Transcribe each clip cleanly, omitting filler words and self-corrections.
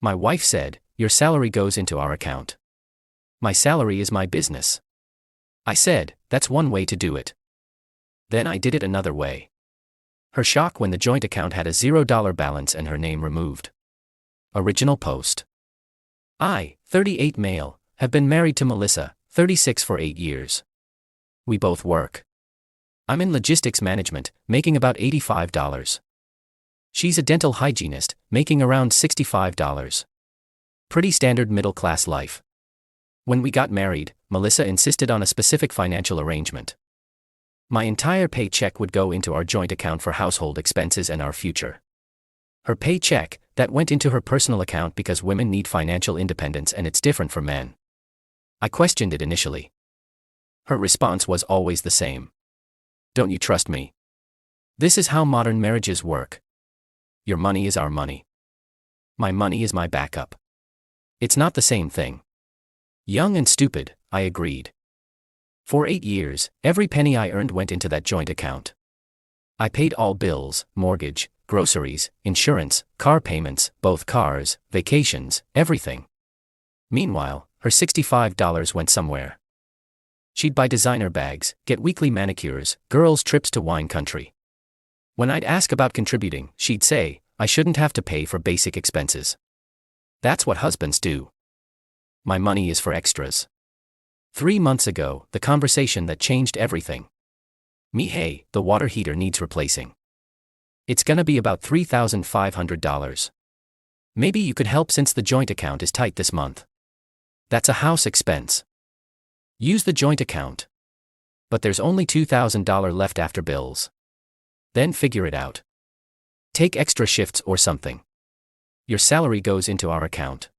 My wife said, "Your salary goes into our account." My salary is my business. I said, "That's one way to do it." Then I did it another way. Her shock when the joint account had a $0 balance and her name removed. Original post. I, 38 male, have been married to Melissa, 36 for 8 years. We both work. I'm in logistics management, making about $85. She's a dental hygienist, making around $65. Pretty standard middle-class life. When we got married, Melissa insisted on a specific financial arrangement. My entire paycheck would go into our joint account for household expenses and our future. Her paycheck, that went into her personal account because women need financial independence and it's different for men. I questioned it initially. Her response was always the same. "Don't you trust me? This is how modern marriages work. Your money is our money. My money is my backup." It's not the same thing. Young and stupid, I agreed. For 8 years, every penny I earned went into that joint account. I paid all bills, mortgage, groceries, insurance, car payments, both cars, vacations, everything. Meanwhile, her $65 went somewhere. She'd buy designer bags, get weekly manicures, girls' trips to wine country. When I'd ask about contributing, she'd say, "I shouldn't have to pay for basic expenses. That's what husbands do. My money is for extras." 3 months ago, the conversation that changed everything. "Hey, the water heater needs replacing. It's gonna be about $3,500. Maybe you could help since the joint account is tight this month. That's a house expense. Use the joint account. But there's only $2,000 left after bills. Then figure it out. Take extra shifts or something. Your salary goes into our account.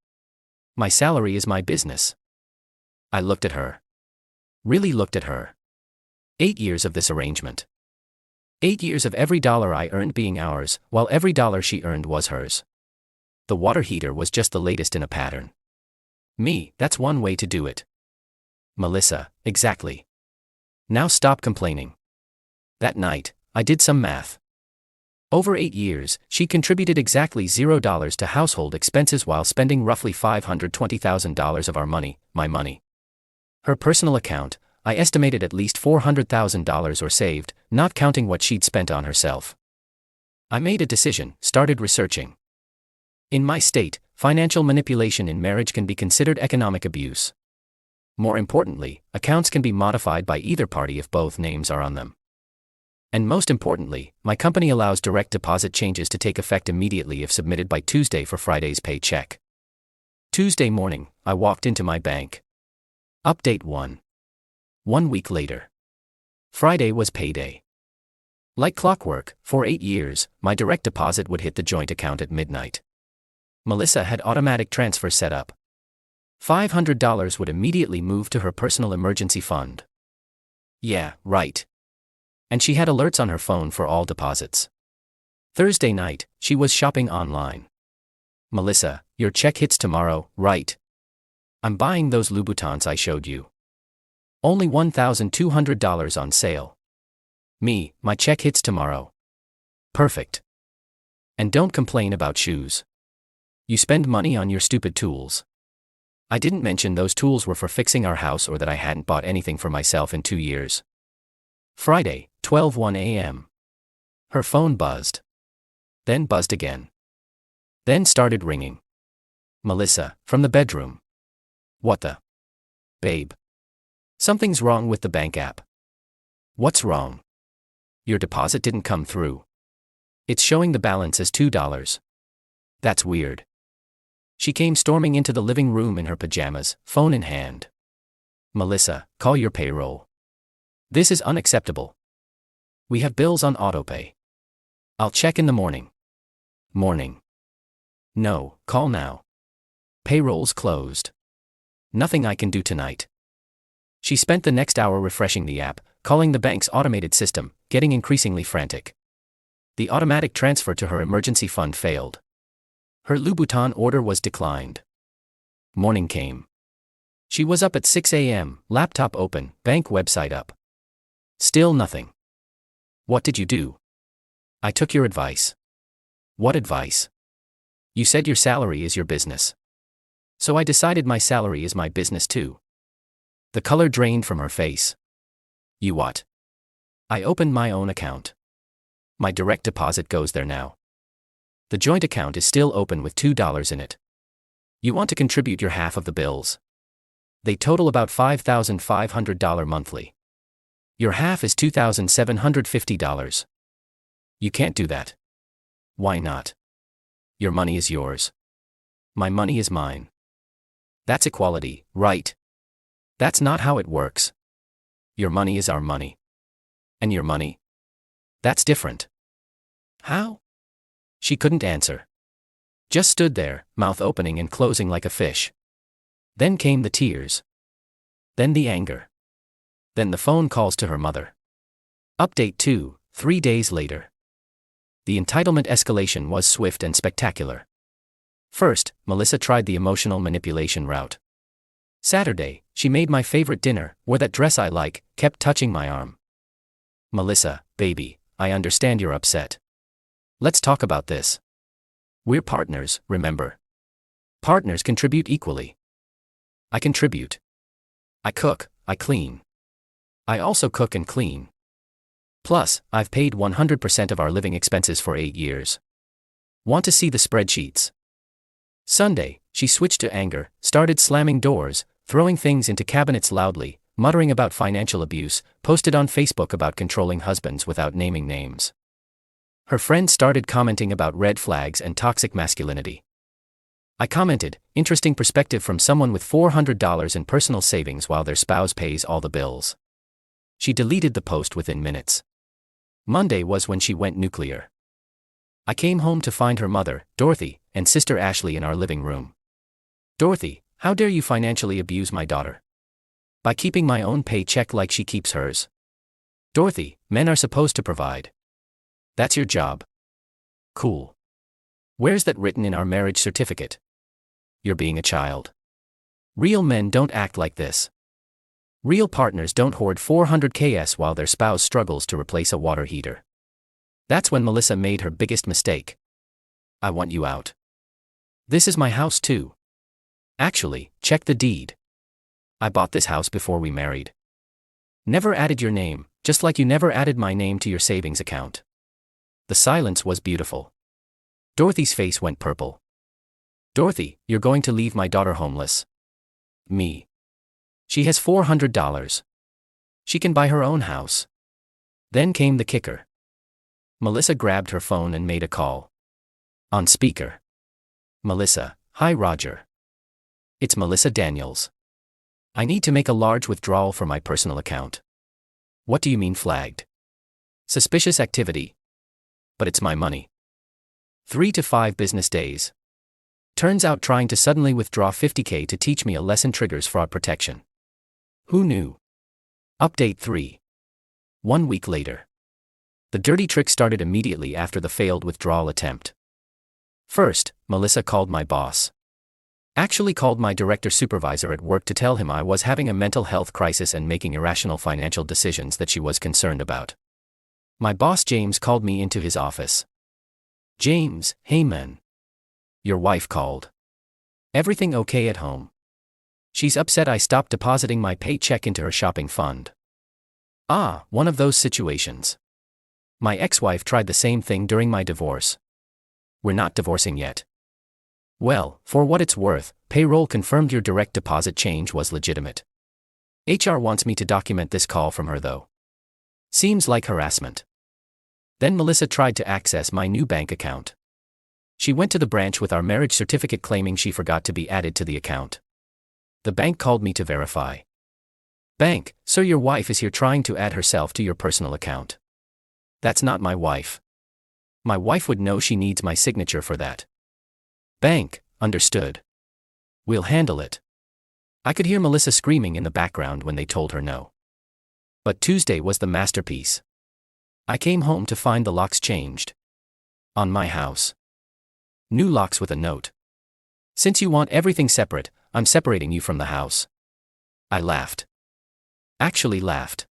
My salary is my business." I looked at her. Really looked at her. 8 years of this arrangement. 8 years of every dollar I earned being ours, while every dollar she earned was hers. The water heater was just the latest in a pattern. That's one way to do it. Melissa, exactly. Now stop complaining. That night, I did some math. Over 8 years, she contributed exactly $0 to household expenses while spending roughly $520,000 of our money, my money. Her personal account, I estimated at least $400,000 or saved, not counting what she'd spent on herself. I made a decision, started researching. In my state, financial manipulation in marriage can be considered economic abuse. More importantly, accounts can be modified by either party if both names are on them. And most importantly, my company allows direct deposit changes to take effect immediately if submitted by Tuesday for Friday's paycheck. Tuesday morning, I walked into my bank. Update 1. 1 week later. Friday was payday. Like clockwork, for 8 years, my direct deposit would hit the joint account at midnight. Melissa had automatic transfer set up. $500 would immediately move to her personal emergency fund. Yeah, right. And she had alerts on her phone for all deposits. Thursday night, she was shopping online. "Melissa, your check hits tomorrow, right? I'm buying those Louboutins I showed you. Only $1,200 on sale. My check hits tomorrow. Perfect. And don't complain about shoes. You spend money on your stupid tools." I didn't mention those tools were for fixing our house or that I hadn't bought anything for myself in 2 years. Friday, 12:01 a.m. Her phone buzzed. Then buzzed again. Then started ringing. "Melissa, from the bedroom." "What the? Babe. Something's wrong with the bank app." "What's wrong?" "Your deposit didn't come through. It's showing the balance as $2. That's weird." She came storming into the living room in her pajamas, phone in hand. "Melissa, call your payroll. This is unacceptable. We have bills on autopay. I'll check in the morning." Morning. "No, call now. Payroll's closed. Nothing I can do tonight." She spent the next hour refreshing the app, calling the bank's automated system, getting increasingly frantic. The automatic transfer to her emergency fund failed. Her Louboutin order was declined. Morning came. She was up at 6 a.m., laptop open, bank website up. Still nothing. "What did you do?" "I took your advice." "What advice?" You said your salary is your business. So I decided my salary is my business too. The color drained from her face. You what? I opened my own account. My direct deposit goes there now. The joint account is still open with $2 in it. You want to contribute your half of the bills. They total about $5,500 monthly. Your half is $2,750. You can't do that. Why not? Your money is yours. My money is mine. That's equality, right? That's not how it works. Your money is our money. And your money? That's different. How? She couldn't answer. Just stood there, mouth opening and closing like a fish. Then came the tears. Then the anger. Then the phone calls to her mother. Update 2, 3 days later. The entitlement escalation was swift and spectacular. First, Melissa tried the emotional manipulation route. Saturday, she made my favorite dinner, wore that dress I like, kept touching my arm. Melissa, baby, I understand you're upset. Let's talk about this. We're partners, remember? Partners contribute equally. I contribute. I cook, I clean. I also cook and clean. Plus, I've paid 100% of our living expenses for 8 years. Want to see the spreadsheets? Sunday, she switched to anger, started slamming doors, throwing things into cabinets loudly, muttering about financial abuse, posted on Facebook about controlling husbands without naming names. Her friends started commenting about red flags and toxic masculinity. I commented, interesting perspective from someone with $400 in personal savings while their spouse pays all the bills. She deleted the post within minutes. Monday was when she went nuclear. I came home to find her mother, Dorothy, and sister Ashley in our living room. Dorothy, how dare you financially abuse my daughter? By keeping my own paycheck like she keeps hers. Dorothy, men are supposed to provide. That's your job. Cool. Where's that written in our marriage certificate? You're being a child. Real men don't act like this. Real partners don't hoard $400K while their spouse struggles to replace a water heater. That's when Melissa made her biggest mistake. I want you out. This is my house too. Actually, check the deed. I bought this house before we married. Never added your name, just like you never added my name to your savings account. The silence was beautiful. Dorothy's face went purple. Dorothy, you're going to leave my daughter homeless. Me. She has $400. She can buy her own house. Then came the kicker. Melissa grabbed her phone and made a call. On speaker. Melissa, hi Roger. It's Melissa Daniels. I need to make a large withdrawal from my personal account. What do you mean flagged? Suspicious activity. But it's my money. 3 to 5 business days. Turns out trying to suddenly withdraw $50K to teach me a lesson triggers fraud protection. Who knew? Update 3. 1 week later. The dirty trick started immediately after the failed withdrawal attempt. First, Melissa called my boss. Actually called my director supervisor at work to tell him I was having a mental health crisis and making irrational financial decisions that she was concerned about. My boss James called me into his office. James, hey man. Your wife called. Everything okay at home? She's upset I stopped depositing my paycheck into her shopping fund. Ah, one of those situations. My ex-wife tried the same thing during my divorce. We're not divorcing yet. Well, for what it's worth, payroll confirmed your direct deposit change was legitimate. HR wants me to document this call from her though. Seems like harassment. Then Melissa tried to access my new bank account. She went to the branch with our marriage certificate claiming she forgot to be added to the account. The bank called me to verify. Bank, sir, your wife is here trying to add herself to your personal account. That's not my wife. My wife would know she needs my signature for that. Bank, understood. We'll handle it. I could hear Melissa screaming in the background when they told her no. But Tuesday was the masterpiece. I came home to find the locks changed. On my house. New locks with a note. Since you want everything separate, I'm separating you from the house. I laughed. Actually laughed.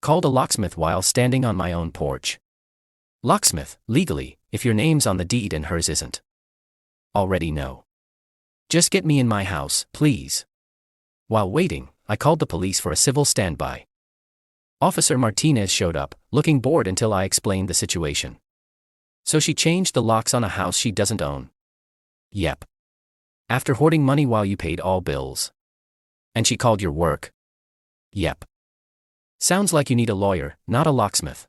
Called a locksmith while standing on my own porch. Locksmith, legally, if your name's on the deed and hers isn't. Already no. Just get me in my house, please. While waiting, I called the police for a civil standby. Officer Martinez showed up, looking bored until I explained the situation. So she changed the locks on a house she doesn't own. Yep. After hoarding money while you paid all bills. And she called your work. Yep. Sounds like you need a lawyer, not a locksmith.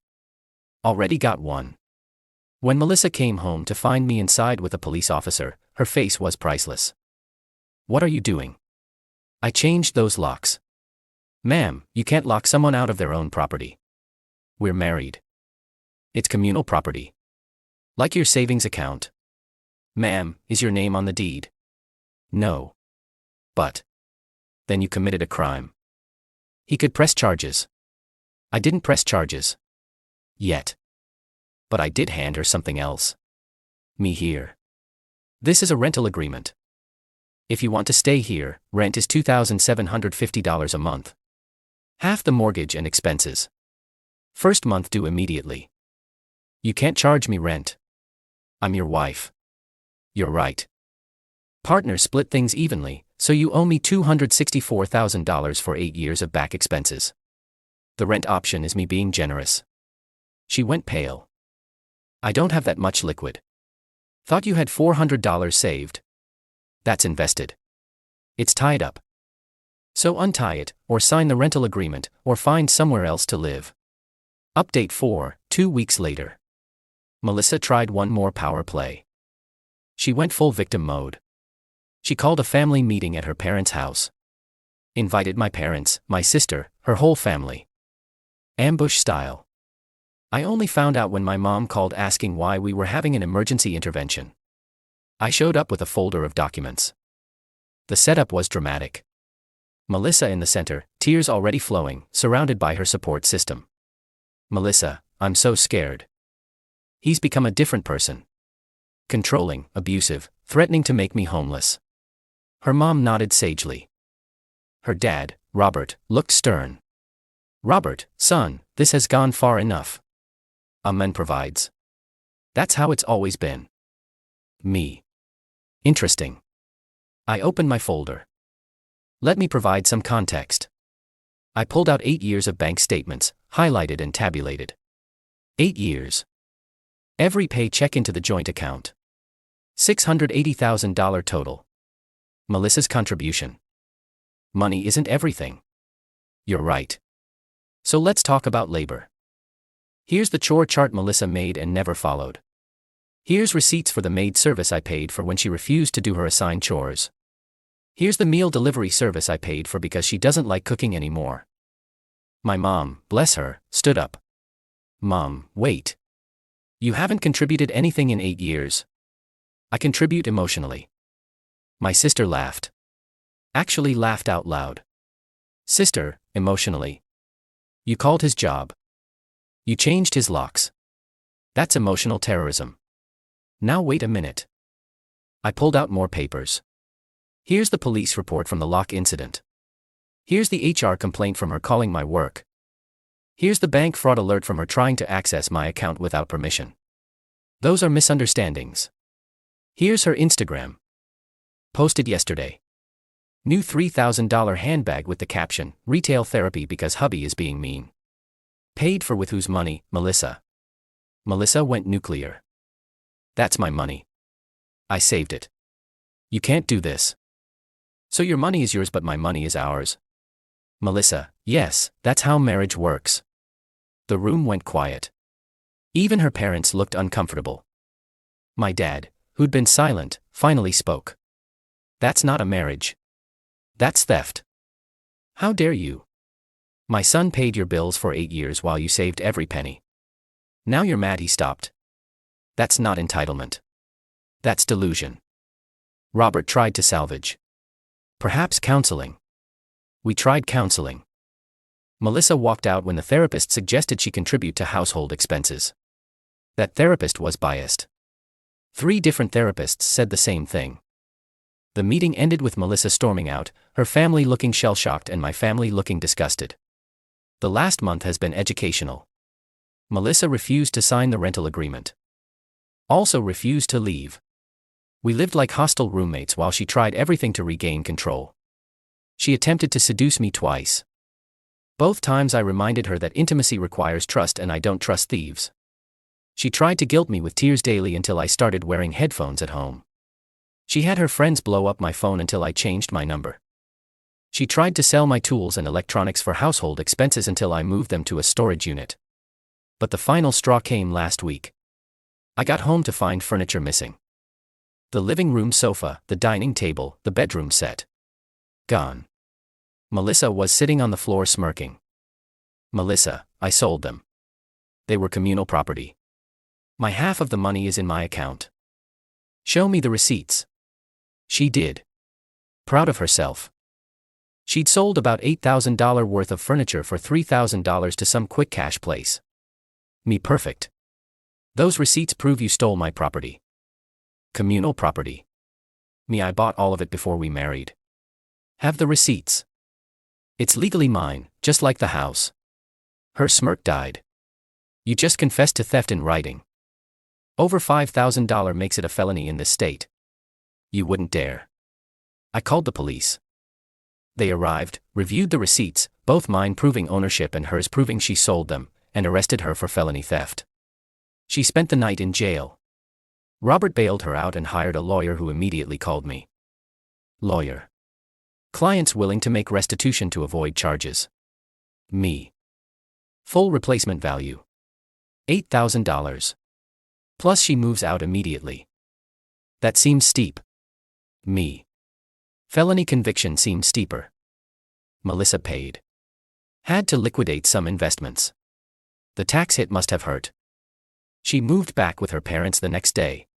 Already got one. When Melissa came home to find me inside with a police officer, her face was priceless. What are you doing? I changed those locks. Ma'am, you can't lock someone out of their own property. We're married. It's communal property. Like your savings account. Ma'am, is your name on the deed? No. But. Then you committed a crime. He could press charges. I didn't press charges. Yet. But I did hand her something else. Me here. This is a rental agreement. If you want to stay here, rent is $2,750 a month. Half the mortgage and expenses. First month due immediately. You can't charge me rent. I'm your wife. You're right. Partners split things evenly, so you owe me $264,000 for 8 years of back expenses. The rent option is me being generous. She went pale. I don't have that much liquid. Thought you had $400 saved. That's invested. It's tied up. So untie it, or sign the rental agreement, or find somewhere else to live. Update 4, 2 weeks later. Melissa tried one more power play. She went full victim mode. She called a family meeting at her parents' house. Invited my parents, my sister, her whole family. Ambush style. I only found out when my mom called asking why we were having an emergency intervention. I showed up with a folder of documents. The setup was dramatic. Melissa in the center, tears already flowing, surrounded by her support system. Melissa, I'm so scared. He's become a different person. Controlling, abusive, threatening to make me homeless. Her mom nodded sagely. Her dad, Robert, looked stern. Robert, son, this has gone far enough. A man provides. That's how it's always been. Me. Interesting. I opened my folder. Let me provide some context. I pulled out 8 years of bank statements, highlighted and tabulated. 8 years. Every paycheck into the joint account. $680,000 total. Melissa's contribution. Money isn't everything. You're right. So let's talk about labor. Here's the chore chart Melissa made and never followed. Here's receipts for the maid service I paid for when she refused to do her assigned chores. Here's the meal delivery service I paid for because she doesn't like cooking anymore. My mom, bless her, stood up. Mom, wait. You haven't contributed anything in 8 years. I contribute emotionally. My sister laughed. Actually laughed out loud. Sister, emotionally. You called his job. You changed his locks. That's emotional terrorism. Now wait a minute. I pulled out more papers. Here's the police report from the lock incident. Here's the HR complaint from her calling my work. Here's the bank fraud alert from her trying to access my account without permission. Those are misunderstandings. Here's her Instagram. Posted yesterday. New $3,000 handbag with the caption, retail therapy because hubby is being mean. Paid for with whose money, Melissa? Melissa went nuclear. That's my money. I saved it. You can't do this. So your money is yours but my money is ours. Melissa, yes, that's how marriage works. The room went quiet. Even her parents looked uncomfortable. My dad, who'd been silent, finally spoke. That's not a marriage. That's theft. How dare you? My son paid your bills for 8 years while you saved every penny. Now you're mad he stopped. That's not entitlement. That's delusion. Robert tried to salvage. Perhaps counseling. We tried counseling. Melissa walked out when the therapist suggested she contribute to household expenses. That therapist was biased. 3 different therapists said the same thing. The meeting ended with Melissa storming out, her family looking shell-shocked and my family looking disgusted. The last month has been educational. Melissa refused to sign the rental agreement. Also refused to leave. We lived like hostile roommates while she tried everything to regain control. She attempted to seduce me twice. Both times I reminded her that intimacy requires trust and I don't trust thieves. She tried to guilt me with tears daily until I started wearing headphones at home. She had her friends blow up my phone until I changed my number. She tried to sell my tools and electronics for household expenses until I moved them to a storage unit. But the final straw came last week. I got home to find furniture missing. The living room sofa, the dining table, the bedroom set. Gone. Melissa was sitting on the floor smirking. Melissa, I sold them. They were communal property. My half of the money is in my account. Show me the receipts. She did. Proud of herself. She'd sold about $8,000 worth of furniture for $3,000 to some quick cash place. Me perfect. Those receipts prove you stole my property. Communal property. Me, I bought all of it before we married. Have the receipts. It's legally mine, just like the house. Her smirk died. You just confessed to theft in writing. Over $5,000 makes it a felony in this state. You wouldn't dare. I called the police. They arrived, reviewed the receipts, both mine proving ownership and hers proving she sold them, and arrested her for felony theft. She spent the night in jail. Robert bailed her out and hired a lawyer who immediately called me. Lawyer. Clients willing to make restitution to avoid charges. Me. Full replacement value. $8,000. Plus she moves out immediately. That seems steep. Me. Felony conviction seemed steeper. Melissa paid. Had to liquidate some investments. The tax hit must have hurt. She moved back with her parents the next day.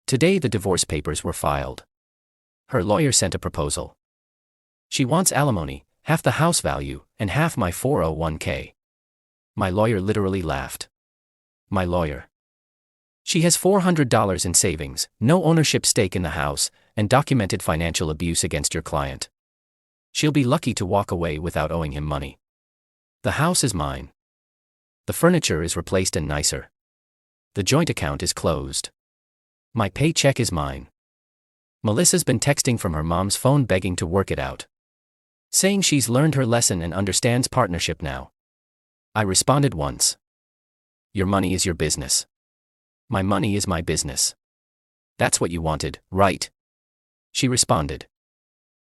Today the divorce papers were filed. Her lawyer sent a proposal. She wants alimony, half the house value, and half my 401k. My lawyer literally laughed. My lawyer. She has $400 in savings, no ownership stake in the house, and documented financial abuse against your client. She'll be lucky to walk away without owing him money. The house is mine. The furniture is replaced and nicer. The joint account is closed. My paycheck is mine. Melissa's been texting from her mom's phone begging to work it out. Saying she's learned her lesson and understands partnership now. I responded once. Your money is your business. My money is my business. That's what you wanted, right? She responded.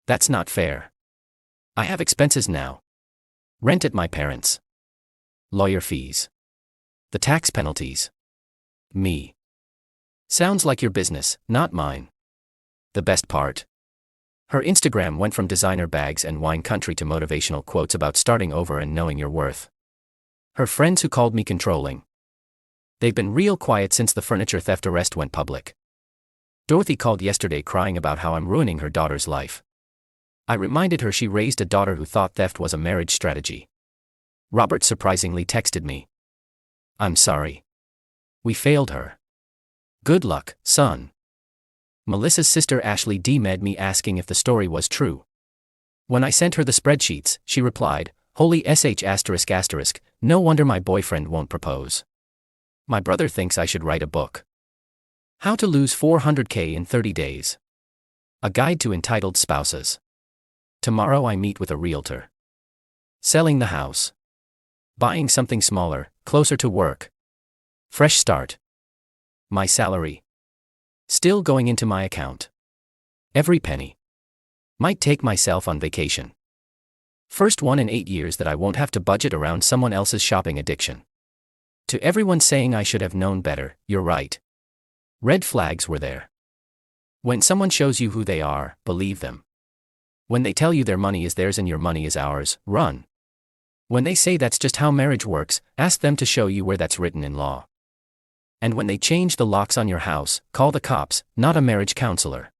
That's not fair. I have expenses now. Rent at my parents'. Lawyer fees. The tax penalties. Me. Sounds like your business, not mine. The best part. Her Instagram went from designer bags and wine country to motivational quotes about starting over and knowing your worth. Her friends who called me controlling. They've been real quiet since the furniture theft arrest went public. Dorothy called yesterday crying about how I'm ruining her daughter's life. I reminded her she raised a daughter who thought theft was a marriage strategy. Robert surprisingly texted me. I'm sorry. We failed her. Good luck, son. Melissa's sister Ashley DM'd me asking if the story was true. When I sent her the spreadsheets, she replied, holy sh***, no wonder my boyfriend won't propose. My brother thinks I should write a book. How to lose $400k in 30 days. A guide to entitled spouses. Tomorrow I meet with a realtor. Selling the house. Buying something smaller, closer to work. Fresh start. My salary. Still going into my account. Every penny. Might take myself on vacation. First one in 8 years that I won't have to budget around someone else's shopping addiction. To everyone saying I should have known better, you're right. Red flags were there. When someone shows you who they are, believe them. When they tell you their money is theirs and your money is ours, run. When they say that's just how marriage works, ask them to show you where that's written in law. And when they change the locks on your house, call the cops, not a marriage counselor.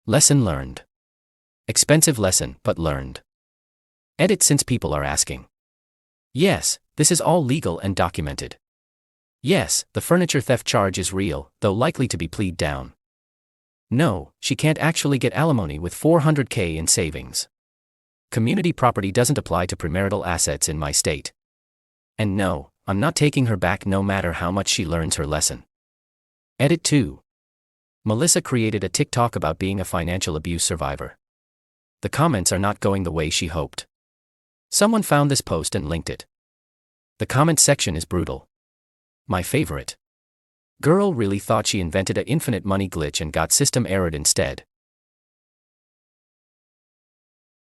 Lesson learned. Expensive lesson, but learned. Edit since people are asking. Yes, this is all legal and documented. Yes, the furniture theft charge is real, though likely to be plead down. No, she can't actually get alimony with $400k in savings. Community property doesn't apply to premarital assets in my state. And no, I'm not taking her back no matter how much she learns her lesson. Edit 2. Melissa created a TikTok about being a financial abuse survivor. The comments are not going the way she hoped. Someone found this post and linked it. The comment section is brutal. My favorite. Girl really thought she invented a infinite money glitch and got system errored instead.